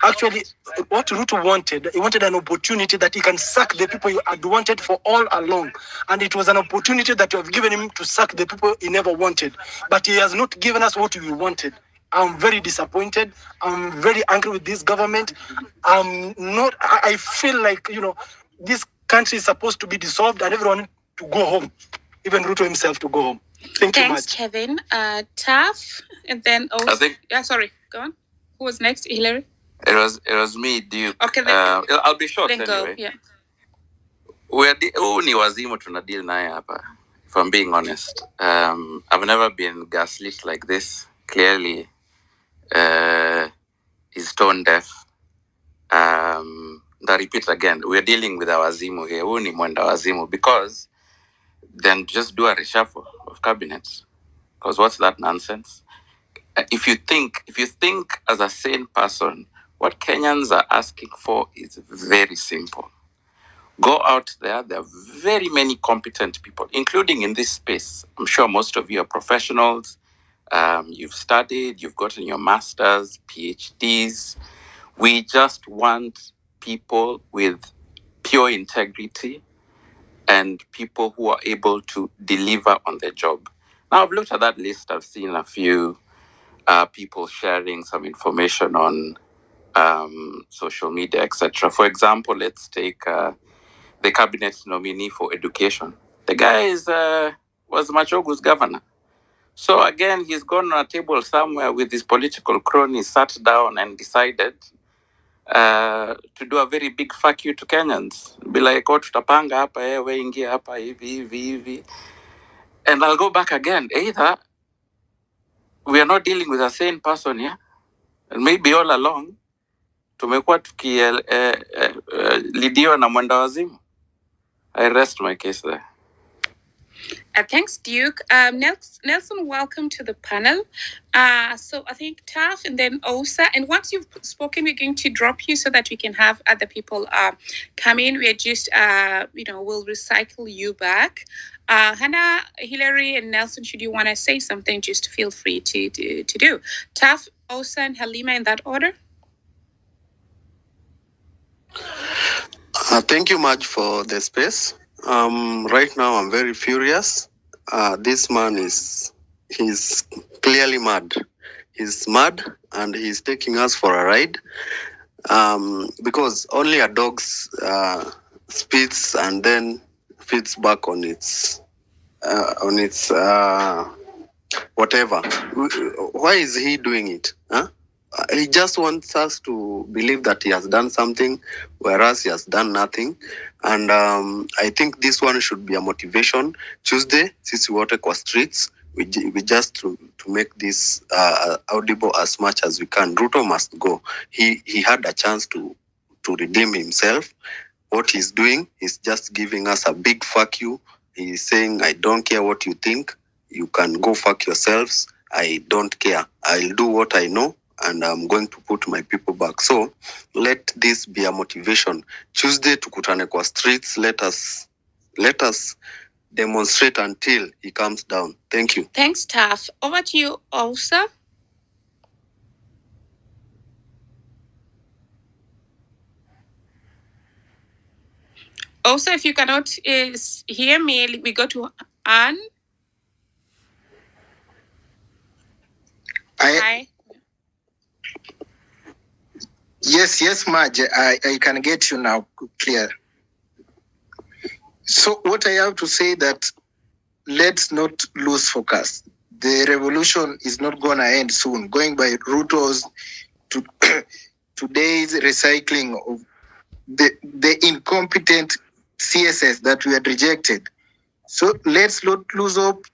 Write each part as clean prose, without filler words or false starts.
Actually, what Ruto wanted, he wanted an opportunity that he can sack the people he had wanted for all along. And it was an opportunity that you have given him to sack the people he never wanted. But he has not given us what we wanted. I'm very disappointed. I'm very angry with this government. I feel like, this country is supposed to be dissolved and everyone to go home. Even Ruto himself to go home. Thanks you much. Kevin. Taff, and then also... I think... Yeah, sorry. Go on. Who was next? Hillary? It was me, Duke. Okay, then... I'll be short then anyway. Go, yeah. Ni wazimu tunadeal naye hapa, if I'm being honest. I've never been gaslit like this. Clearly, he's tone deaf. I repeat again, we're dealing with our wazimu here. Ni mwenda wazimu, because then just do a reshuffle of cabinets. Because what's that nonsense? If you think as a sane person, what Kenyans are asking for is very simple. Go out there. There are very many competent people, including in this space. I'm sure most of you are professionals. You've studied, you've gotten your masters, PhDs. We just want people with pure integrity and people who are able to deliver on their job. Now, I've looked at that list. I've seen a few people sharing some information on social media, etc. For example, let's take the cabinet nominee for education. The guy was Machogu's governor. So again, he's gone on a table somewhere with his political cronies, sat down and decided to do a very big fuck you to Kenyans. Be like, oh, tutapanga hapa, we ingia hapa, hivi. And I'll go back again. Either we are not dealing with a sane person here, and maybe all along, tumekuwa lidiwa na mwenda wazimu. I rest my case there. Thanks, Duke. Nelson, welcome to the panel. So I think Taff and then Osa. And once you've spoken, we're going to drop you so that we can have other people come in. We're just, we'll recycle you back. Hannah, Hillary, and Nelson, should you want to say something, just feel free to do. Taff, Osa, and Halima in that order. Thank you much for the space. Right now, I'm very furious. This man he's clearly mad. He's mad and he's taking us for a ride. Because only a dog spits and then feeds back on its whatever. Why is he doing it? Huh? He just wants us to believe that he has done something, whereas he has done nothing. And I think this one should be a motivation. Tuesday, since we water kwa streets, we just to make this audible as much as we can. Ruto must go. He had a chance to redeem himself. What he's doing is just giving us a big fuck you. He's saying, I don't care what you think. You can go fuck yourselves. I don't care. I'll do what I know. And I'm going to put my people back. So let this be a motivation. Tuesday, tukutane kwa streets. Let us demonstrate until he comes down. Thank you. Thanks, Taff. Over to you, Osa. Osa, if you cannot hear me, we go to Anne. Hi. Yes, Maj, I can get you now clear. So what I have to say that let's not lose focus. The revolution is not going to end soon. Going by Ruto's today's recycling of the incompetent CSS that we had rejected. So let's not lose hope.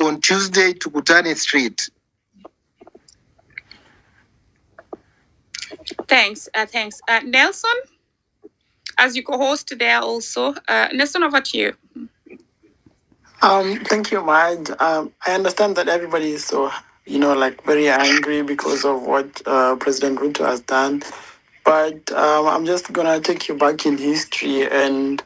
On Tuesday to Kutani Street. Thanks. Nelson, as you co-host there also. Nelson, over to you. Thank you, Maj. I understand that everybody is so, very angry because of what President Ruto has done. But I'm just going to take you back in history and,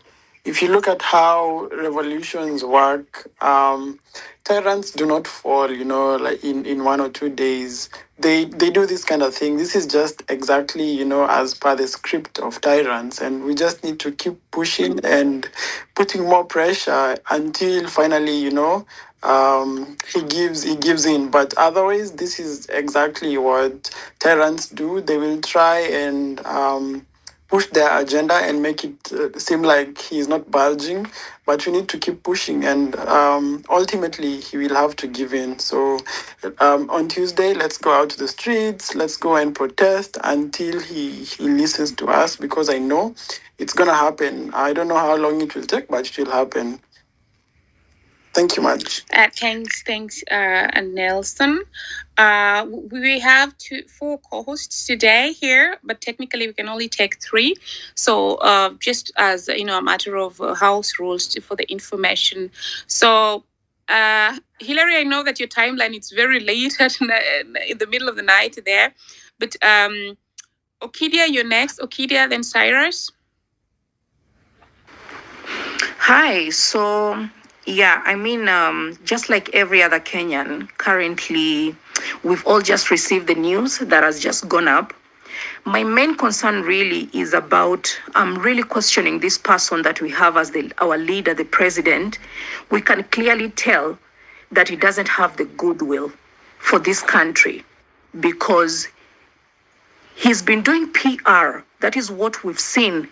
if you look at how revolutions work, tyrants do not fall, like in 1 or 2 days. They do this kind of thing. This is just exactly, as per the script of tyrants. And we just need to keep pushing and putting more pressure until finally, he gives in. But otherwise, this is exactly what tyrants do. They will try and push their agenda and make it seem like he's not bulging, but we need to keep pushing, and ultimately he will have to give in. So on Tuesday, let's go out to the streets, let's go and protest until he listens to us, because I know it's going to happen. I don't know how long it will take, but it will happen. Thank you much. Thanks, Nelson. We have 4 co-hosts today here, but technically we can only take 3. So just as a matter of house rules for the information. So Hillary, I know that your timeline is very late in the middle of the night there, but Okidia, you're next. Okidia, then Cyrus. Hi. So yeah, I mean, just like every other Kenyan, currently, we've all just received the news that has just gone up. My main concern really is about, I'm really questioning this person that we have as our leader, the president. We can clearly tell that he doesn't have the goodwill for this country, because he's been doing PR. That is what we've seen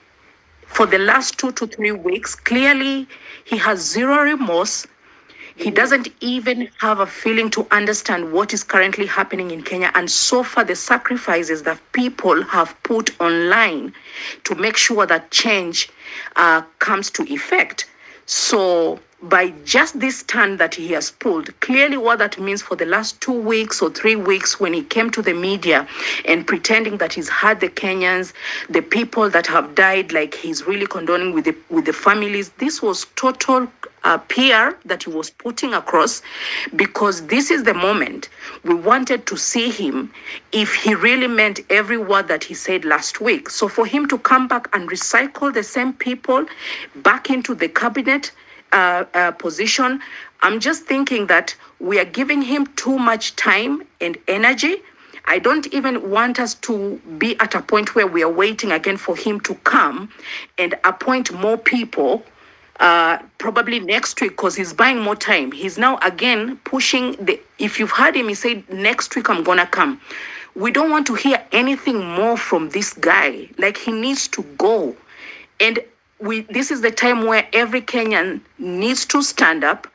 for the last 2 to 3 weeks. Clearly, he has zero remorse. He doesn't even have a feeling to understand what is currently happening in Kenya. And so far, the sacrifices that people have put online to make sure that change comes to effect. So by just this turn that he has pulled, clearly what that means for the last 2 weeks or 3 weeks, when he came to the media and pretending that he's had the Kenyans, the people that have died, like he's really condoning with the families, this was total PR that he was putting across, because this is the moment we wanted to see him if he really meant every word that he said last week. So for him to come back and recycle the same people back into the cabinet position, I'm just thinking that we are giving him too much time and energy. I don't even want us to be at a point where we are waiting again for him to come and appoint more people probably next week, because he's buying more time. He's now again pushing if you've heard him, he said next week I'm gonna come. We don't want to hear anything more from this guy. Like, he needs to go. And this is the time where every Kenyan needs to stand up,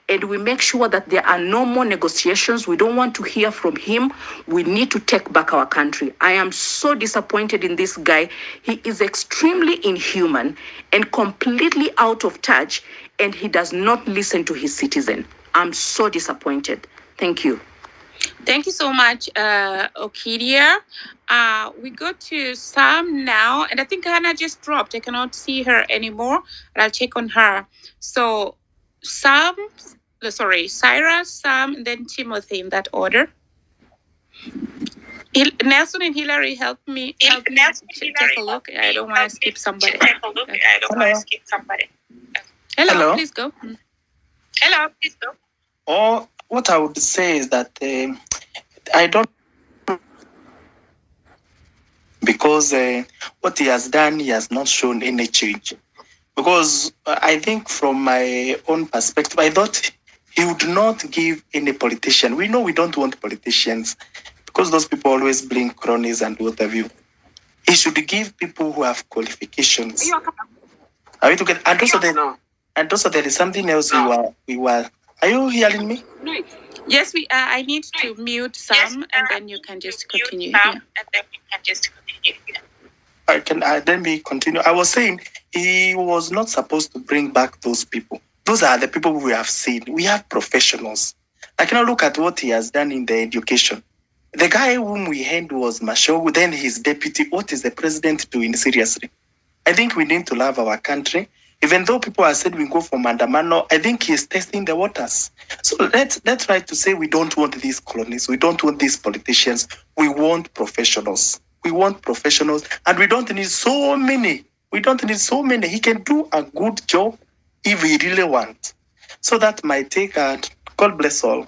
and we make sure that there are no more negotiations. We don't want to hear from him. We need to take back our country. I am so disappointed in this guy. He is extremely inhuman and completely out of touch, and he does not listen to his citizen. I'm so disappointed. Thank you. Thank you so much, Okidia. We go to Sam now, and I think Hannah just dropped. I cannot see her anymore, but I'll check on her. So Cyrus, Sam, and then Timothy, in that order. Nelson and Hillary, help me take a look. I don't want to skip somebody. Hello, please go. Or what I would say is that I don't, because what he has done, he has not shown any change. Because I think from my own perspective, I thought he would not give any politician. We know we don't want politicians, because those people always bring cronies and what have you. He should give people who have qualifications. Are we together? And also there is something else we were. Are you hearing me? Yes, I need to mute Sam, and then you can just continue. Let me continue. I was saying he was not supposed to bring back those people. Those are the people we have seen. We have professionals. I cannot look at what he has done in the education. The guy whom we had was Mashogu, then his deputy. What is the president doing? Seriously. I think we need to love our country. Even though people are saying we go for Mandamano, I think he's testing the waters. So let's try to say we don't want these colonies. We don't want these politicians. We want professionals. And we don't need so many. We don't need so many. He can do a good job if he really wants. So that my take. God bless all.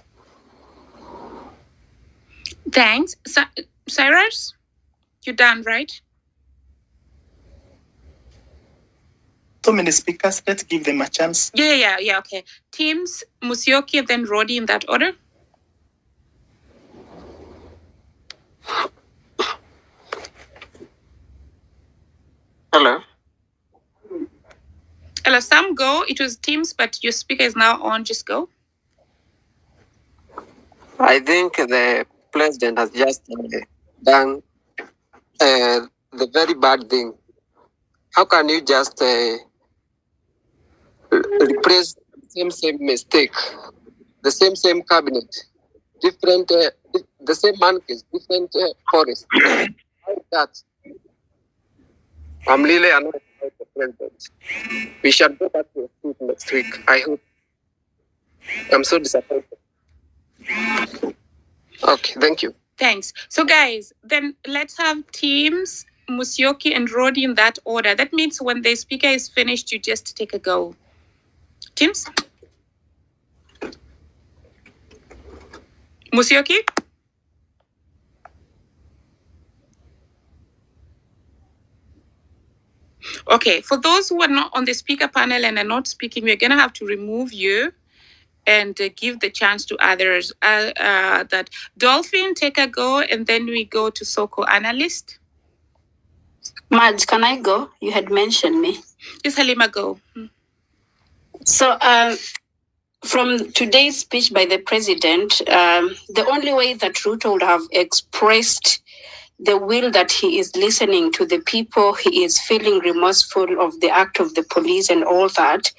Thanks. Cyrus, you're done, right? So many speakers. Let's give them a chance. Yeah. Okay. Teams, Musyoki, then Rodi in that order. Hello. Hello, Sam, go. It was Teams, but your speaker is now on. Just go. I think the president has just done the very bad thing. How can you just replace the same mistake, the same cabinet, different, the same monkeys, different forests? How is that? I'm really annoyed about the president. We shall go back to the street next week. I hope. I'm so disappointed. Okay, thank you. Thanks. So, guys, then let's have Teams, Musyoki, and Rodi in that order. That means when the speaker is finished, you just take a go. Teams? Musyoki? Okay, for those who are not on the speaker panel and are not speaking, we're going to have to remove you and give the chance to others. That Dolphin, take a go, and then we go to Soko Analyst. Madge, can I go? You had mentioned me. Yes, Halima, go. So, from today's speech by the president, the only way that Ruto would have expressed the will that he is listening to the people, he is feeling remorseful of the act of the police and all that,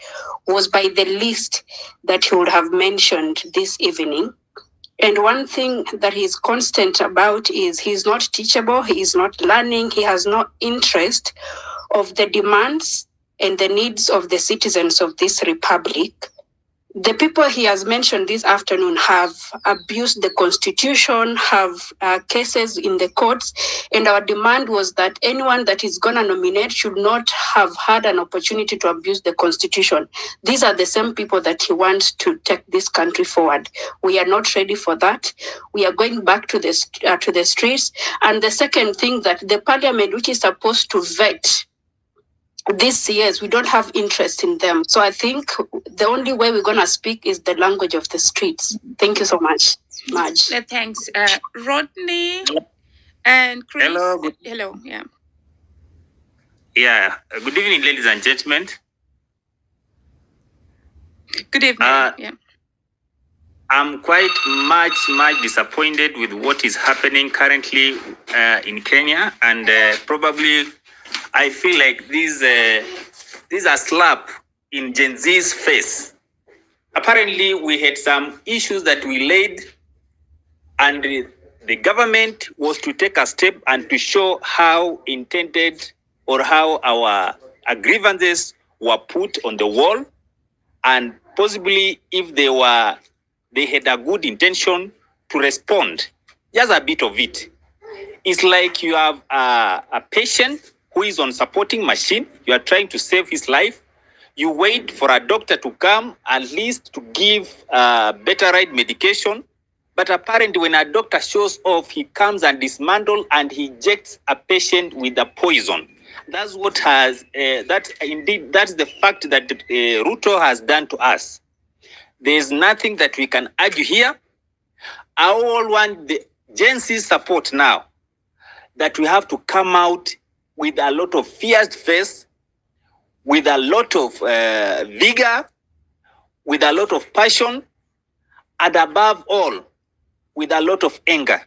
was by the list that he would have mentioned this evening. And one thing that he's constant about is he's not teachable, he is not learning, he has no interest of the demands and the needs of the citizens of this republic. The people he has mentioned this afternoon have abused the constitution, have cases in the courts, and our demand was that anyone that is going to nominate should not have had an opportunity to abuse the constitution. These are the same people that he wants to take this country forward. We are not ready for that. We are going back to the streets. And the second thing, that the parliament, which is supposed to vet these years, we don't have interest in them. So I think the only way we're going to speak is the language of the streets. Thank you so much, Madge. Thanks. Rodney and Chris. Hello. Yeah. Yeah. Good evening, ladies and gentlemen. Good evening. Yeah. I'm quite much disappointed with what is happening currently in Kenya, and probably I feel like these are slap in Gen Z's face. Apparently, we had some issues that we laid, and the government was to take a step and to show how intended or how our grievances were put on the wall, and possibly if they had a good intention to respond. Just a bit of it. It's like you have a patient who is on supporting machine. You are trying to save his life. You wait for a doctor to come at least to give better right medication. But apparently when a doctor shows off, he comes and dismantles and he injects a patient with a poison. That's what that's the fact that Ruto has done to us. There's nothing that we can argue here. I all want the Gen Z support now, that we have to come out with a lot of fierce face, with a lot of vigor, with a lot of passion, and above all, with a lot of anger.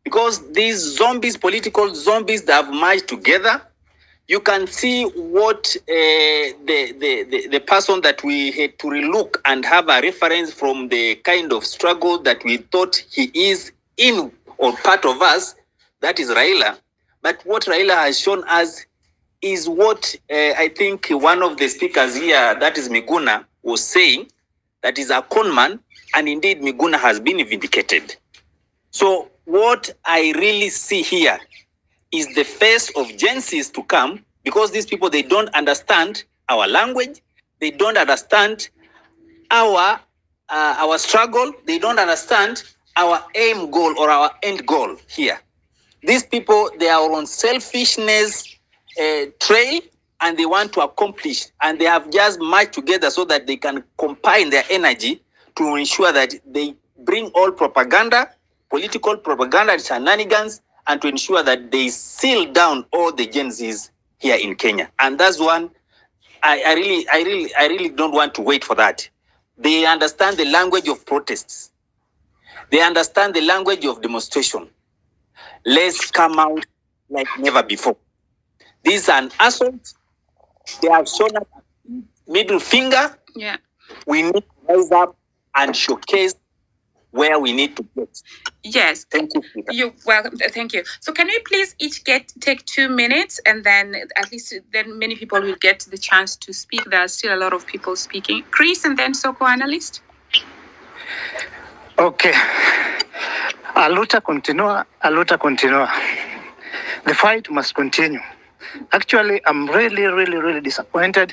Because these zombies, political zombies that have merged together, you can see what the person that we had to relook and have a reference from the kind of struggle that we thought he is in or part of us, that is Raila. But what Raila has shown us is what I think one of the speakers here, that is Miguna, was saying, that is a con man, and indeed Miguna has been vindicated. So what I really see here is the face of Gen Zs to come, because these people, they don't understand our language. They don't understand our struggle. They don't understand our aim goal or our end goal here. These people, they are on selfishness trail, and they want to accomplish, and they have just merged together so that they can combine their energy to ensure that they bring all propaganda, political propaganda and shenanigans, and to ensure that they seal down all the Gen Zs here in Kenya. And that's one, I really don't want to wait for that. They understand the language of protests. They understand the language of demonstration. Let's come out like never before. This is an assault. They have shown us a middle finger. Yeah. We need to rise up and showcase where we need to get. Yes. Thank you, Peter. You're welcome. Thank you. So can we please each take 2 minutes, and then at least then many people will get the chance to speak. There are still a lot of people speaking. Chris, and then Soko analyst. Okay. A luta continua. The fight must continue. Actually, I'm really disappointed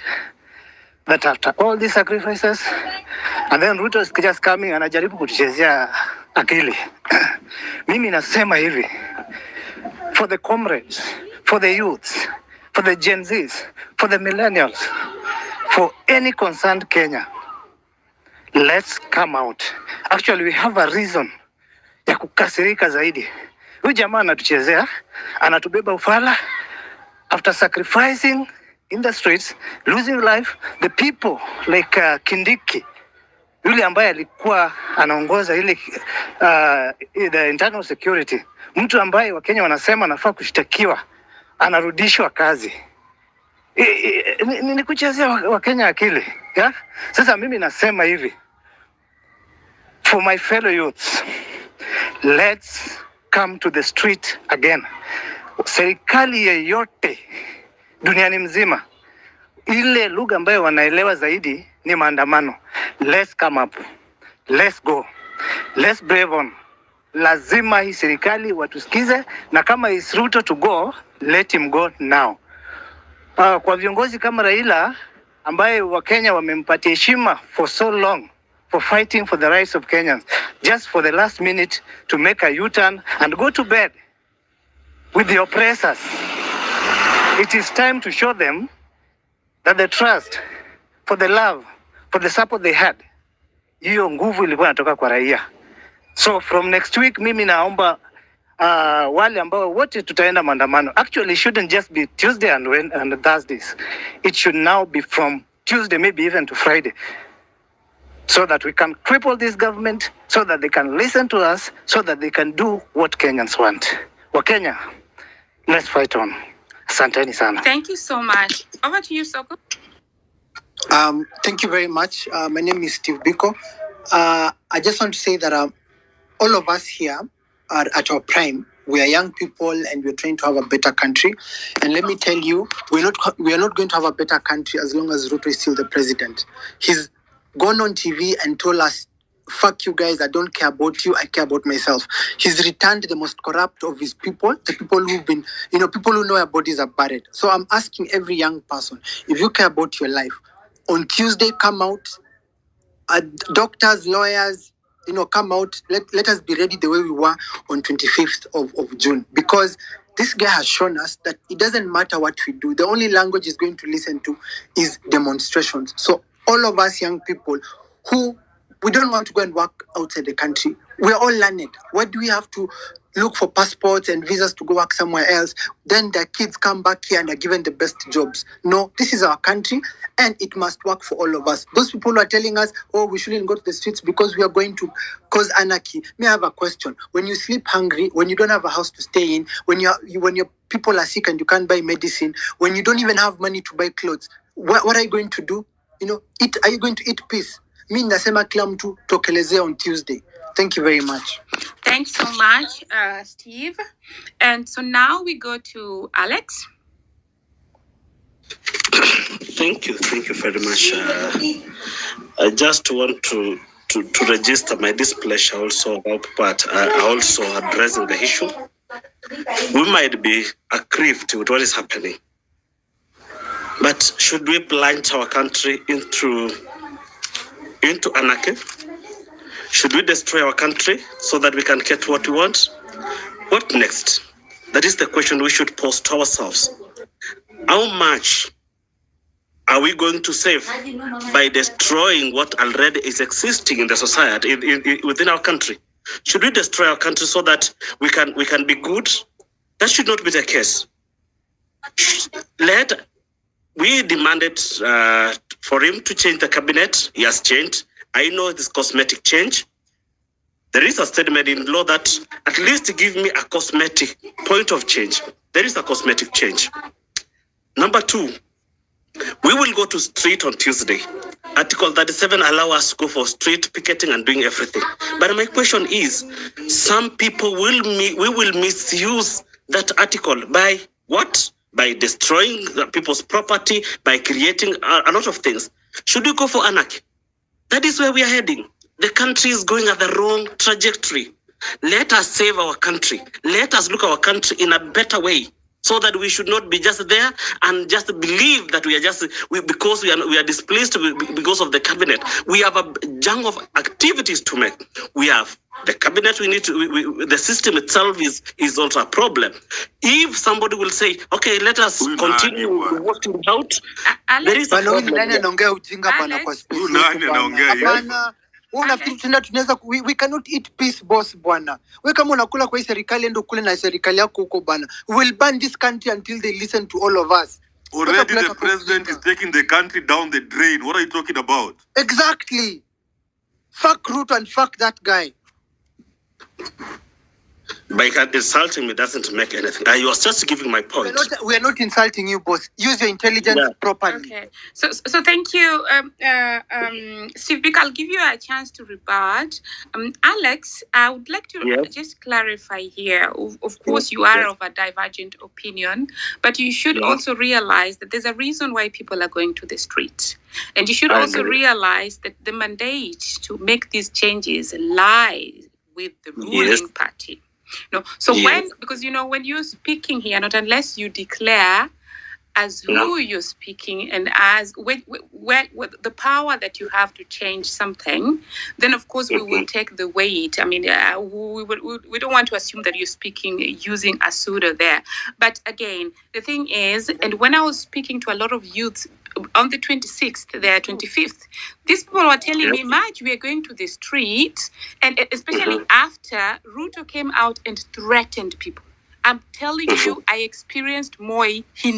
that after all these sacrifices, and then Ruto is just coming and anajaribu kutuchezea akili. Mimi nasema hivi, for the comrades, for the youths, for the Gen Zs, for the millennials, for any concerned Kenya, let's come out. Actually, we have a reason ya kukasirika zaidi. Huyu jamaa anatuchezea, anatubeba ufala. After sacrificing in the streets, losing life, the people like Kindiki, yule ambaye alikuwa anaongoza ile the internal security, mtu ambaye Wakenya wanasema anafaa kushtakiwa, anarudishwa kazi. Ni kuchezea Wakenya akili. Yeah? Sasa mimi nasema hivi, for my fellow youths, let's come to the street again. Serikali yeyote duniani mzima, ile lugha ambayo wanaelewa zaidi ni maandamano. Let's come up. Let's go. Let's brave on. Lazima hii serikali watusikize, na kama is Ruto to go, let him go now. Kwa viongozi kama Raila ambaye Wakenya wamempatia heshima for so long, for fighting for the rights of Kenyans, just for the last minute to make a U-turn and go to bed with the oppressors. It is time to show them that the trust, for the love, for the support they had, hiyo nguvu ilikuwa inatoka kwa raia. So from next week, mimi naomba wale ambao wote tutaenda maandamano. Actually, it shouldn't just be Tuesday and Thursdays. It should now be from Tuesday, maybe even to Friday, so that we can cripple this government, so that they can listen to us, so that they can do what Kenyans want. Wakenya, let's fight on. Asanteni sana. Thank you so much. Over to you, Soko. Thank you very much. My name is Steve Biko. I just want to say that all of us here are at our prime. We are young people and we're trying to have a better country. And let me tell you, we are not going to have a better country as long as Ruto is still the president. He's gone on TV and told us, fuck you guys, I don't care about you, I care about myself. He's returned the most corrupt of his people, the people who've been, people who know their bodies are buried. So I'm asking every young person, if you care about your life, on Tuesday, come out. Doctors, lawyers, come out. Let us be ready the way we were on 25th of June. Because this guy has shown us that it doesn't matter what we do. The only language he's going to listen to is demonstrations. So all of us young people who we don't want to go and work outside the country, we're all learned. Why do we have to look for passports and visas to go work somewhere else? Then their kids come back here and are given the best jobs. No, this is our country and it must work for all of us. Those people who are telling us, oh, we shouldn't go to the streets because we are going to cause anarchy. May I have a question? When you sleep hungry, when you don't have a house to stay in, when your people are sick and you can't buy medicine, when you don't even have money to buy clothes, what are you going to do? Are you going to eat peace? Mi nasema kila mtu tokelezea on Tuesday. Thank you very much. Thanks so much, Steve. And so now we go to Alex. Thank you very much. I just want to register my displeasure also about part. Also addressing the issue. We might be aggrieved with what is happening. But should we plunge our country into anarchy? Should we destroy our country so that we can get what we want? What next? That is the question we should pose to ourselves. How much are we going to save by destroying what already is existing in the society, within our country? Should we destroy our country so that we can be good? That should not be the case. We demanded for him to change the cabinet. He has changed. I know it is cosmetic change. There is a statement in law that at least give me a cosmetic point of change. There is a cosmetic change. Number 2, we will go to street on Tuesday. Article 37 allow us to go for street picketing and doing everything. But my question is, some people will misuse that article by what? By destroying the people's property, by creating a lot of things. Should we go for anarchy? That is where we are heading. The country is going at the wrong trajectory. Let us save our country. Let us look at our country in a better way, so that we should not be just there and just believe that we are because we are displeased because of the cabinet. We have a junk of activities to make. We have the cabinet. We need to. The system itself is also a problem. If somebody will say, "Okay, let us continue working out," there is a problem. We cannot eat peace, boss bwana. We kama unakula kwa hii serikali ndo kule na serikali yako huko bwana. We will ban this country until they listen to all of us. Already the president is taking the country down the drain. What are you talking about? Exactly. Fuck Ruto and fuck that guy. By insulting me doesn't make anything. I was just giving my point. We are not insulting you, boss. Use your intelligence properly. Okay. So thank you, Steve Biko. I'll give you a chance to rebut. Alex, I would like to just clarify here. Of course, you are of a divergent opinion, but you should also realize that there's a reason why people are going to the streets. And you should also realize that the mandate to make these changes lies with the ruling party. No, so because when you're speaking here, not unless you declare as who you're speaking and as with the power that you have to change something, then of course we will take the weight. I mean, we don't want to assume that you're speaking using a pseudo there. But again, the thing is, and when I was speaking to a lot of youths on the 26th, the 25th, these people were telling me, Marge, we are going to the street, and especially after Ruto came out and threatened people. I'm telling you, I experienced more. He